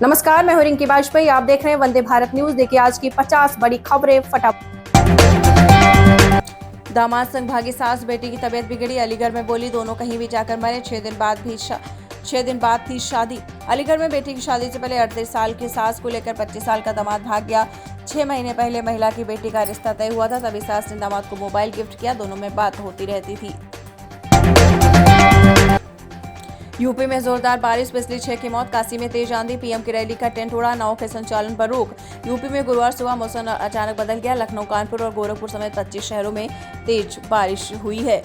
नमस्कार, मैं हूं रिंकी वाजपेयी। आप देख रहे हैं वंदे भारत न्यूज। देखिए आज की 50 बड़ी खबरें फटाफट। दामाद संग भागी सास बेटी की तबीयत बिगड़ी, अलीगढ़ में बोली दोनों कहीं भी जाकर मरे। 6 दिन बाद थी शादी। अलीगढ़ में बेटी की शादी से पहले 38 साल की सास को लेकर 25 साल का दामाद भाग गया। 6 महीने पहले महिला की बेटी का रिश्ता तय हुआ था, तभी सास ने दामाद को मोबाइल गिफ्ट किया। दोनों में बात होती रहती थी। यूपी में जोरदार बारिश, बिजली 6 की मौत। काशी में तेज आंधी, पीएम की रैली का टेंट उड़ा, नाव के संचालन पर रोक। यूपी में गुरुवार सुबह मौसम अचानक बदल गया। लखनऊ, कानपुर और गोरखपुर समेत 25 शहरों में तेज बारिश हुई है।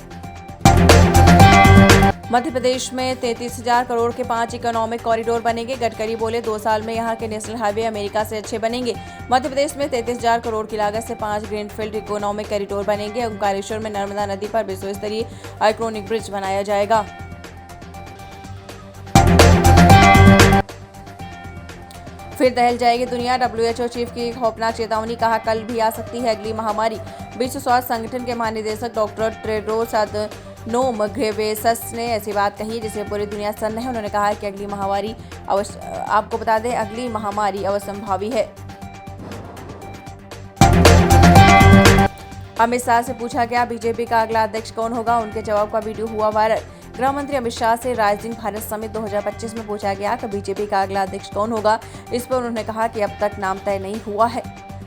मध्य प्रदेश में 33,000 करोड़ के 5 इकोनॉमिक कॉरिडोर बनेंगे। गडकरी बोले 2 साल में यहां के नेशनल हाईवे अमेरिका से अच्छे बनेंगे। मध्य प्रदेश में 33,000 करोड़ की लागत से 5 ग्रीनफील्ड इकोनॉमिक कॉरिडोर बनेंगे। ओंकारेश्वर में नर्मदा नदी पर विश्व स्तरीय आइकॉनिक ब्रिज बनाया जाएगा। फिर दहल जाएगी दुनिया, WHO चीफ की खौफनाक चेतावनी, कहा कल भी आ सकती है अगली महामारी। विश्व स्वास्थ्य संगठन के महानिदेशक डॉक्टर टेड्रोस अदनोम घेब्रेयेसस ने ऐसी बात कही जिसे पूरी दुनिया सन्न है। उन्होंने कहा कि अगली महामारी अवश्यंभावी है। अमित शाह से पूछा गया बीजेपी का अगला अध्यक्ष कौन होगा, उनके जवाब का वीडियो हुआ वायरल। गृह मंत्री अमित शाह से राइजिंग भारत समिट 2025 में पूछा गया कि बीजेपी का अगला अध्यक्ष कौन होगा। इस पर उन्होंने कहा कि अब तक नाम तय नहीं हुआ है।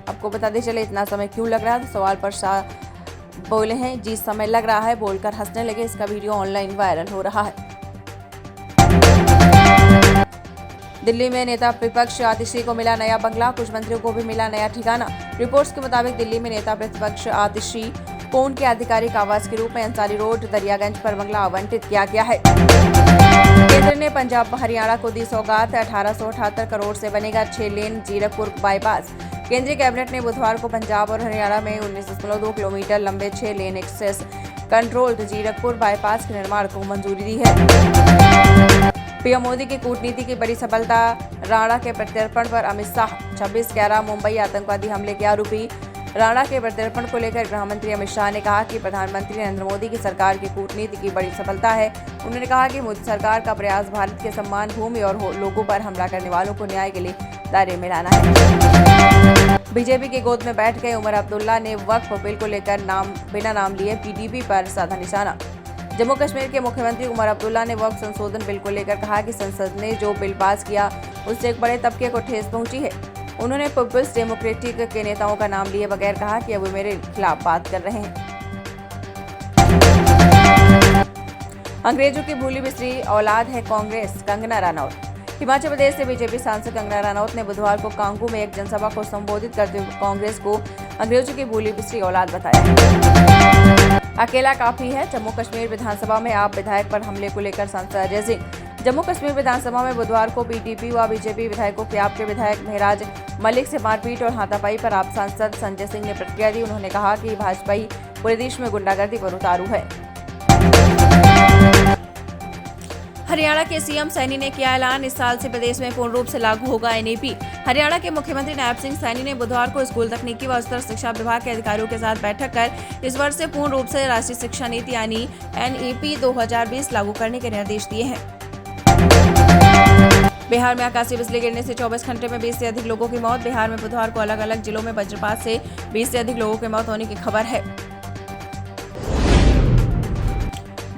आपको बताते चले इतना समय क्यों लग रहा है, तो सवाल पर शाह बोले हैं जी समय लग रहा है, बोलकर हंसने लगे। इसका वीडियो ऑनलाइन वायरल हो रहा है। दिल्ली में नेता प्रतिपक्ष आतिशी को मिला नया बंगला, कुछ मंत्रियों को भी मिला नया ठिकाना। रिपोर्ट्स के मुताबिक दिल्ली में नेता प्रतिपक्ष आतिशी को उनके आधिकारिक आवास के रूप में अंसारी रोड दरियागंज पर बंगला आवंटित किया गया है। केंद्र ने पंजाब हरियाणा को दी सौगात, 1878 करोड़ से बनेगा 6 लेन जीरकपुर बाईपास। केंद्रीय कैबिनेट ने बुधवार को पंजाब और हरियाणा में 19.2 किलोमीटर लंबे 6 lane access controlled Zirakpur bypass के निर्माण को मंजूरी दी है। पीएम मोदी की कूटनीति की बड़ी सफलता, राणा के प्रत्यर्पण पर अमित शाह। 26/11 मुंबई आतंकवादी हमले के आरोपी राणा के प्रत्यर्पण को लेकर गृह मंत्री अमित शाह ने कहा कि प्रधानमंत्री नरेंद्र मोदी की सरकार की कूटनीति की बड़ी सफलता है। उन्होंने कहा कि मोदी सरकार का प्रयास भारत के सम्मान, भूमि और लोगों पर हमला करने वालों को न्याय के लिए दायरे में लाना है। बीजेपी की गोद में बैठ गए उमर अब्दुल्ला ने वक्फ बिल को लेकर बिना नाम लिए पीडीपी पर साधा निशाना। जम्मू कश्मीर के मुख्यमंत्री उमर अब्दुल्ला ने वक्फ संशोधन बिल को लेकर कहा कि संसद ने जो बिल पास किया उससे एक बड़े तबके को ठेस पहुंची है। उन्होंने पीपल्स डेमोक्रेटिक के नेताओं का नाम लिए बगैर कहा कि अब वे मेरे खिलाफ बात कर रहे हैं। अंग्रेजों की भूली बिसरी औलाद है कांग्रेस, कंगना रनौत। हिमाचल प्रदेश से बीजेपी सांसद कंगना रनौत ने बुधवार को कांगू में एक जनसभा को संबोधित करते हुए कांग्रेस को अंग्रेजों की भूली बिसरी औलाद बताया। अकेला काफी है, जम्मू कश्मीर विधानसभा में आप विधायक पर हमले को लेकर सांसद अजय सिंह। जम्मू कश्मीर विधानसभा में बुधवार को पीडीपी व बीजेपी विधायकों के आपके विधायक महराज मलिक से मारपीट और हाथापाई पर आप सांसद संजय सिंह ने प्रतिक्रिया दी। उन्होंने कहा कि भाजपा पूरे देश में गुंडागर्दी पर उतारू है। हरियाणा के सीएम सैनी ने किया ऐलान, इस साल से प्रदेश में पूर्ण रूप से लागू होगा एनईपी। हरियाणा के मुख्यमंत्री नायब सिंह सैनी ने बुधवार को स्कूल, तकनीकी व उच्चतर शिक्षा विभाग के अधिकारियों के साथ बैठक कर इस वर्ष से पूर्ण रूप से राष्ट्रीय शिक्षा नीति यानी एनईपी 2020 लागू करने के निर्देश दिए हैं। बिहार में आकाशीय बिजली गिरने से 24 घंटे में 20 से अधिक लोगों की मौत। बिहार में बुधवार को अलग अलग जिलों में वज्रपात से 20 से अधिक लोगों की मौत होने की खबर है।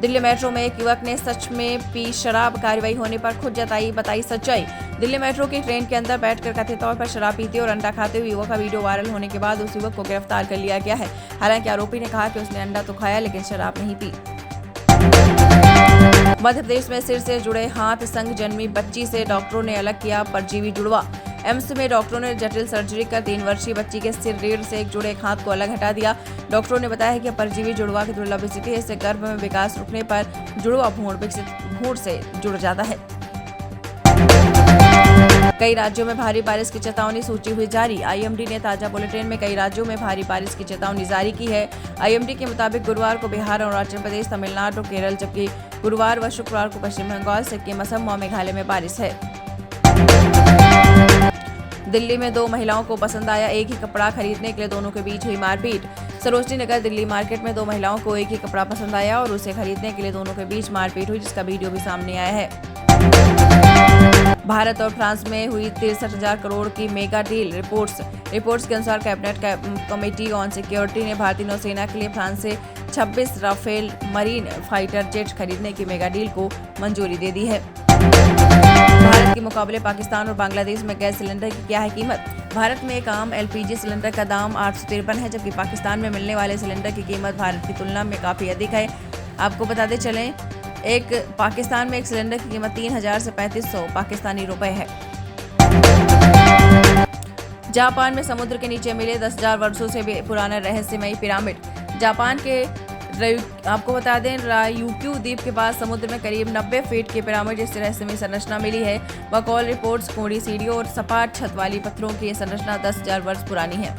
दिल्ली मेट्रो में एक युवक ने सच में पी शराब, कार्रवाई होने पर खुद बताई सच्चाई। दिल्ली मेट्रो की ट्रेन के अंदर बैठकर कथित तौर पर शराब पीते और अंडा खाते हुए युवक का वीडियो वायरल होने के बाद उस युवक को गिरफ्तार कर लिया गया है। हालांकि आरोपी ने कहा कि उसने अंडा तो खाया लेकिन शराब नहीं पी। मध्य प्रदेश में सिर से जुड़े हाथ संग जन्मी बच्ची से डॉक्टरों ने अलग किया परजीवी जुड़वा। एम्स में डॉक्टरों ने जटिल सर्जरी कर 3 वर्षीय बच्ची के सिर रीढ़ से एक जुड़े एक हाथ को अलग हटा दिया। डॉक्टरों ने बताया कि परजीवी जुड़वा की दुर्लभ स्थिति है, इससे गर्भ में विकास रुकने पर जुड़वा भ्रूण से जुड़ जाता है। कई राज्यों में भारी बारिश की चेतावनी, सूची हुई जारी। आईएमडी ने ताजा बुलेटिन में कई राज्यों में भारी बारिश की चेतावनी जारी की है। आईएमडी के मुताबिक गुरुवार को बिहार, अरुणाचल प्रदेश, तमिलनाडु और केरल, जबकि गुरुवार व शुक्रवार को पश्चिम बंगाल, सिक्किम, असम और मेघालय में बारिश है। दिल्ली में 2 महिलाओं को पसंद आया एक ही कपड़ा, खरीदने के लिए दोनों के बीच हुई मारपीट। सरोजनी नगर दिल्ली मार्केट में 2 महिलाओं को एक ही कपड़ा पसंद आया और उसे खरीदने के लिए दोनों के बीच मारपीट हुई, जिसका वीडियो भी सामने आया है। भारत और फ्रांस में हुई 63,000 करोड़ की मेगा डील। रिपोर्ट्स के अनुसार कैबिनेट कमेटी ऑन सिक्योरिटी ने भारतीय नौसेना के लिए फ्रांस से 26 राफेल मरीन फाइटर जेट खरीदने की मेगा डील को मंजूरी दे दी है। भारत के मुकाबले पाकिस्तान और बांग्लादेश में गैस सिलेंडर की क्या है कीमत? भारत में एक आम एलपीजी सिलेंडर का दाम 853 है, जबकि पाकिस्तान में मिलने वाले सिलेंडर की कीमत भारत की तुलना में काफ़ी अधिक है। आपको बताते चलें, एक पाकिस्तान में एक सिलेंडर की कीमत 3,000 से 3,500 पाकिस्तानी रुपए है। जापान में समुद्र के नीचे मिले 10,000 वर्षों से भी पुराना रहस्यमयी पिरामिड। जापान के आपको बता दें, रायुक्यू द्वीप के पास समुद्र में करीब 90 फीट के पिरामिड जैसी रहस्यमयी संरचना मिली है। बकौल रिपोर्ट्स कोड़ी सीढ़ियों और सपाट छत वाली पत्थरों की यह संरचना 10,000 वर्ष पुरानी है।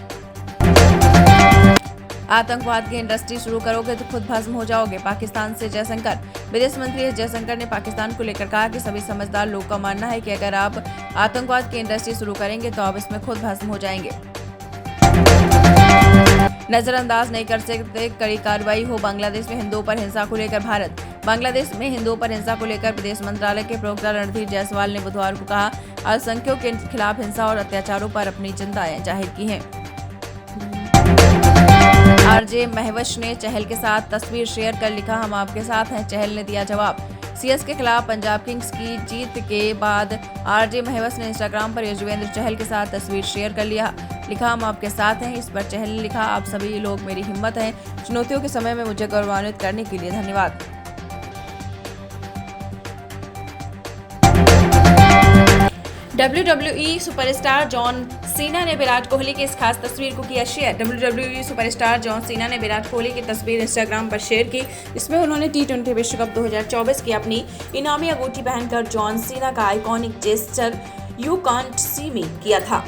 आतंकवाद की इंडस्ट्री शुरू करोगे तो खुद भस्म हो जाओगे, पाकिस्तान से जयशंकर। विदेश मंत्री एस जयशंकर ने पाकिस्तान को लेकर कहा कि सभी समझदार लोग का मानना है कि अगर आप आतंकवाद की इंडस्ट्री शुरू करेंगे तो आप इसमें खुद भस्म हो जाएंगे। नजरअंदाज नहीं कर सकते, कड़ी कार्रवाई हो बांग्लादेश में हिंदुओं पर हिंसा को लेकर भारत। बांग्लादेश में हिंदुओं पर हिंसा को लेकर विदेश मंत्रालय के प्रवक्ता रणधीर जायसवाल ने बुधवार को कहा, अल्पसंख्यकों के खिलाफ हिंसा और अत्याचारों पर अपनी चिंताएं जाहिर की हैं। आरजे महवश ने चहल के साथ तस्वीर शेयर कर लिखा, हम आपके साथ हैं। चहल ने दिया जवाब। सीएस के खिलाफ पंजाब किंग्स की जीत के बाद आरजे महवश ने इंस्टाग्राम पर युजवेंद्र चहल के साथ तस्वीर शेयर कर लिखा, हम आपके साथ हैं। इस पर चहल ने लिखा, आप सभी लोग मेरी हिम्मत हैं। चुनौतियों के समय में मुझे गौरवान्वित करने के लिए धन्यवाद। WWE सुपरस्टार जॉन सीना ने विराट कोहली की इस खास तस्वीर को किया share. WWE superstar John Cena ने विराट कोहली की तस्वीर इंस्टाग्राम पर शेयर की। इसमें उन्होंने T20 विश्व कप 2024 की अपनी इनामी अंगूठी पहनकर जॉन सीना का iconic gesture you can't see me किया था।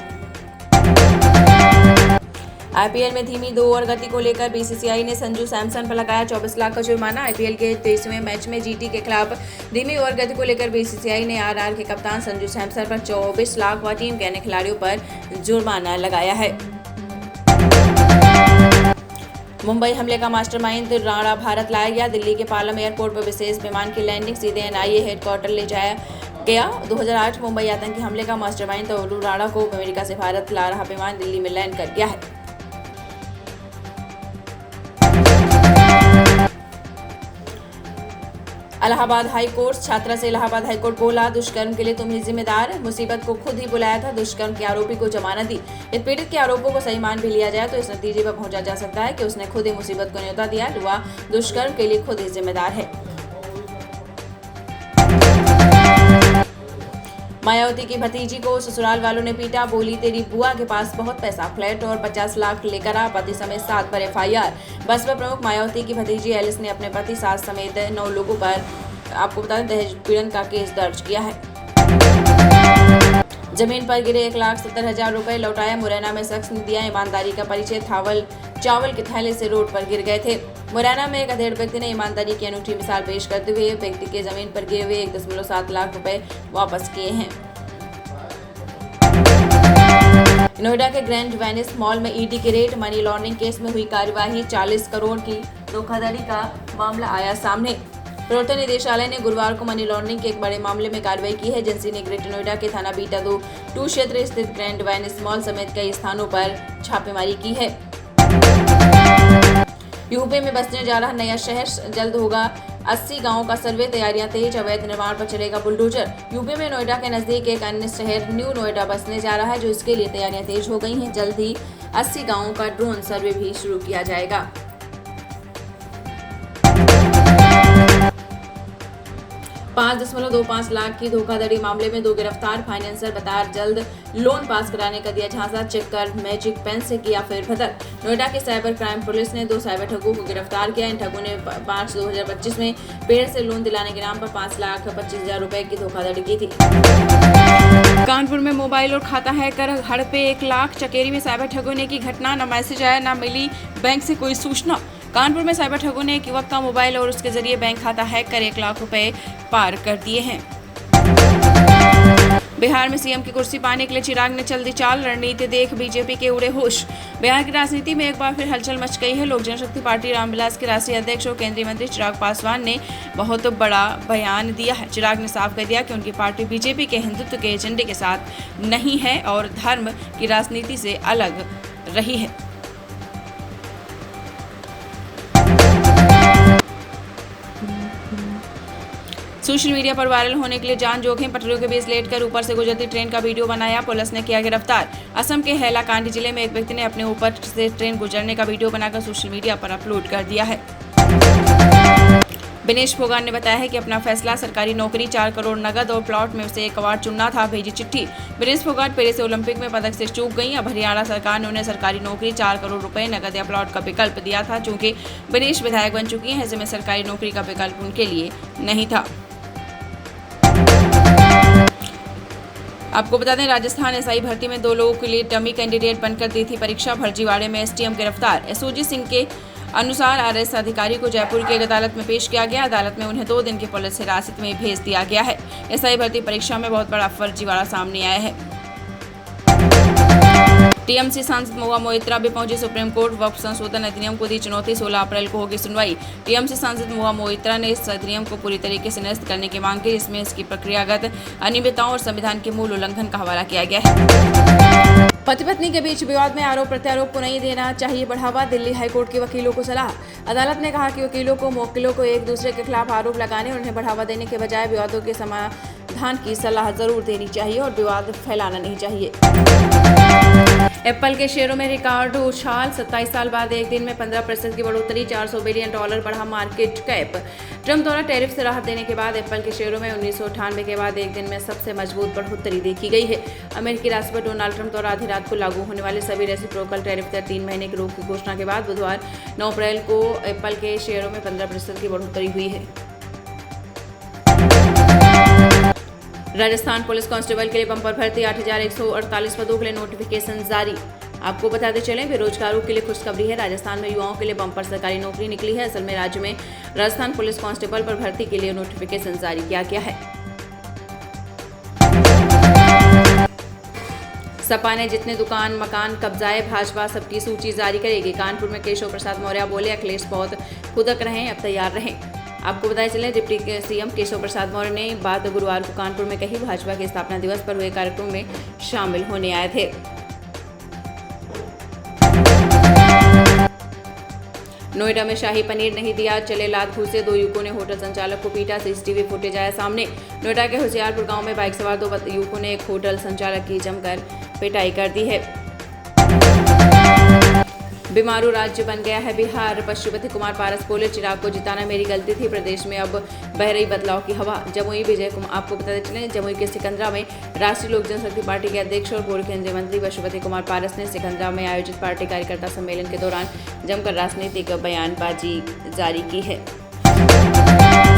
आईपीएल में धीमी 2 ओवर गति को लेकर बीसीसीआई ने संजू सैमसन पर लगाया 24 लाख का जुर्माना। आईपीएल के 23वें मैच में जीटी के खिलाफ धीमी ओवर गति को लेकर बीसीसीआई ने आरआर के कप्तान संजू सैमसन पर 24 लाख व टीम के अन्य खिलाड़ियों पर जुर्माना लगाया है। मुंबई हमले का मास्टरमाइंड राणा भारत लाया गया। दिल्ली के पालम एयरपोर्ट पर विशेष विमान की लैंडिंग सीधे एनआईए हेडक्वार्टर ले जाया गया। 2008 मुंबई आतंकी हमले का मास्टरमाइंड तरुण राणा को अमेरिका से भारत ला रहा विमान दिल्ली में लैंड कर गया है। इलाहाबाद हाई कोर्ट छात्रा से इलाहाबाद हाई कोर्ट बोला, दुष्कर्म के लिए तुम ही जिम्मेदार, मुसीबत को खुद ही बुलाया था। दुष्कर्म के आरोपी को जमानत दी। यदि पीड़ित के आरोपों को सही मान भी लिया जाए तो इस नतीजे पर पहुंचा जा सकता है कि उसने खुद ही मुसीबत को न्योता दिया, वह दुष्कर्म के लिए खुद ही जिम्मेदार है। मायावती की भतीजी को ससुराल वालों ने पीटा, बोली तेरी बुआ के पास बहुत पैसा, फ्लैट और 50 लाख लेकर आ, पति समेत 7 पर एफआईआर। बसपा प्रमुख मायावती की भतीजी एलिस ने अपने पति, सास समेत 9 लोगों पर आपको बता दें दहेज पीड़न का केस दर्ज किया है। जमीन पर गिरे 1,70,000 रुपए लौटाया। मुरैना में शख्स ने दिया ईमानदारी का परिचय। चावल के थैले से रोड पर गिर गए थे। मुरैना में एक अधेड़ व्यक्ति ने ईमानदारी की अनूठी मिसाल पेश करते हुए व्यक्ति के जमीन पर गिरे हुए 1.7 लाख रुपए वापस किए हैं। नोएडा के ग्रैंड वेनिस मॉल में ईडी के रेड, मनी लॉन्ड्रिंग केस में हुई कार्यवाही। 40 करोड़ की धोखाधड़ी का मामला आया सामने। प्रवर्तन निदेशालय ने गुरुवार को मनी लॉन्ड्रिंग के एक बड़े मामले में कार्रवाई की है। एजेंसी ने ग्रेटर नोएडा के थाना बीटा 2 क्षेत्र स्थित ग्रैंड वेनिस मॉल समेत कई स्थानों पर छापेमारी की है। यूपी में बसने जा रहा नया शहर, जल्द होगा 80 गांवों का सर्वे, तैयारियां तेज, अवैध निर्माण पर चलेगा बुलडोजर। यूपी में नोएडा के नजदीक एक अन्य शहर न्यू नोएडा बसने जा रहा है, जो इसके लिए तैयारियां तेज हो गई हैं। जल्द ही 80 गांवों का ड्रोन सर्वे भी शुरू किया जाएगा। 5.25 लाख की धोखाधड़ी मामले में 2 गिरफ्तार। फाइनेंसर बता जल्द लोन पास कराने का दिया झांसा, चेक कर मैजिक पेन से किया फेरबदल। नोएडा के साइबर क्राइम पुलिस ने 2 साइबर ठगों को गिरफ्तार किया। इन ठगों ने 5/2025 में पेड़ से लोन दिलाने के नाम पर 5,25,000 रुपए की धोखाधड़ी की थी। कानपुर में मोबाइल और खाता हैक कर हड़पे 1 लाख। चकेरी में साइबर ठगों ने की घटना, न मैसेज आया न मिली बैंक से कोई सूचना। कानपुर में साइबर ठगों ने एक युवक का मोबाइल और उसके जरिए बैंक खाता हैक कर 1 लाख रुपए पार कर दिए हैं। बिहार में सीएम की कुर्सी पाने के लिए चिराग ने चल दी चाल, रणनीति देख बीजेपी के उड़े होश। बिहार की राजनीति में एक बार फिर हलचल मच गई है। लोक जनशक्ति पार्टी रामविलास के राष्ट्रीय अध्यक्ष और केंद्रीय मंत्री चिराग पासवान ने बहुत बड़ा बयान दिया है। चिराग ने साफ कर दिया कि उनकी पार्टी बीजेपी के हिंदुत्व के एजेंडे के साथ नहीं है और धर्म की राजनीति से अलग रही है। सोशल मीडिया पर वायरल होने के लिए जान जोखिम, पटरियों के बीच लेटकर ऊपर से गुजरती ट्रेन का वीडियो बनाया, पुलिस ने किया गिरफ्तार। असम के हैलाकांडी जिले में एक व्यक्ति ने अपने ऊपर से ट्रेन गुजरने का वीडियो बनाकर सोशल मीडिया पर अपलोड कर दिया है। विनेश फोगाट ने बताया है कि अपना फैसला सरकारी नौकरी, 4 करोड़ नगद और प्लॉट में से एक अवार्ड चुनना था, भेजी चिट्ठी। विनेश फोगाट पेरिस ओलंपिक में पदक से चूक गई। अब हरियाणा सरकार ने उन्हें सरकारी नौकरी, 4 करोड़ रुपए नगद या प्लॉट का विकल्प दिया था। चूंकि विनेश विधायक बन चुकी हैं, ऐसे में सरकारी नौकरी का विकल्प उनके लिए नहीं था। आपको बता दें, राजस्थान एसआई भर्ती में 2 लोगों के लिए डमी कैंडिडेट बनकर दी थी परीक्षा। फर्जीवाड़े में एसटीएम गिरफ्तार। एसओजी सिंह के अनुसार आरएस अधिकारी को जयपुर की एक अदालत में पेश किया गया। अदालत में उन्हें 2 दिन की पुलिस हिरासत में भेज दिया गया है। एसआई भर्ती परीक्षा में बहुत बड़ा फर्जीवाड़ा सामने आया है। टीएमसी सांसद महुआ मोइत्रा भी पहुंची सुप्रीम कोर्ट। वक्फ संशोधन अधिनियम को दी चुनौती, 16 अप्रैल को होगी सुनवाई। टीएमसी सांसद महुआ मोइत्रा ने इस अधिनियम को पूरी तरीके से निरस्त करने की मांग की, जिसमें इसकी प्रक्रियागत अनियमितताओं और संविधान के मूल उल्लंघन का हवाला किया गया है। पति पत्नी के बीच विवाद में आरोप प्रत्यारोप को नहीं देना चाहिए बढ़ावा, दिल्ली हाईकोर्ट के वकीलों को सलाह। अदालत ने कहा कि वकीलों को मुवक्किलों को एक दूसरे के खिलाफ आरोप लगाने और उन्हें बढ़ावा देने के बजाय विवादों के समाधान की सलाह जरूर देनी चाहिए और विवाद फैलाना नहीं चाहिए। एप्पल के शेयरों में रिकॉर्ड उछाल, 27 साल बाद एक दिन में 15% की बढ़ोतरी, $400 बिलियन बढ़ा मार्केट कैप। ट्रम्प द्वारा टैरिफ से राहत देने के बाद एप्पल के शेयरों में 1998 के बाद एक दिन में सबसे मजबूत बढ़ोतरी देखी गई है। अमेरिकी राष्ट्रपति डोनाल्ड ट्रम्प द्वारा आधी रात को लागू होने वाले सभी रेसिप्रोकल टैरिफ पर 3 महीने की रोक की घोषणा के बाद बुधवार 9 अप्रैल को एप्पल के शेयरों में 15% की बढ़ोतरी हुई है। राजस्थान पुलिस कांस्टेबल के लिए बम्पर भर्ती, 8,148 पदों के लिए नोटिफिकेशन जारी। आपको बताते चलें, बेरोजगारों के लिए खुशखबरी है। राजस्थान में युवाओं के लिए बम्पर सरकारी नौकरी निकली है। असल में राज्य में राजस्थान पुलिस कांस्टेबल पर भर्ती के लिए नोटिफिकेशन जारी किया गया है। सपा ने जितने दुकान मकान कब्जाए, भाजपा सबकी सूची जारी करेगी। कानपुर में केशव प्रसाद मौर्य बोले, अखिलेश बहुत खुदक रहें, अब तैयार रहें। आपको बताया चले, डिप्टी सीएम केशव प्रसाद मौर्य ने बात गुरुवार को कानपुर में कही। भाजपा के स्थापना दिवस पर हुए कार्यक्रम में शामिल होने आए थे। नोएडा में शाही पनीर नहीं दिया, चले लात घूसे, 2 युवकों ने होटल संचालक को पीटा, सीसीटीवी फुटेज आया सामने। नोएडा के होशियारपुर गांव में बाइक सवार 2 युवकों ने एक होटल संचालक की जमकर पिटाई कर दी है। बीमारू राज्य बन गया है बिहार, पशुपति कुमार पारस बोले, चिराग को जिताना मेरी गलती थी, प्रदेश में अब बह रही बदलाव की हवा। जमुई विजय कुमार, आपको बताते चले, जमुई के सिकंदरा में राष्ट्रीय लोक जनशक्ति पार्टी के अध्यक्ष और पूर्व केंद्रीय मंत्री पशुपति कुमार पारस ने सिकंदरा में आयोजित पार्टी कार्यकर्ता सम्मेलन के दौरान जमकर राजनीतिक बयानबाजी जारी की है।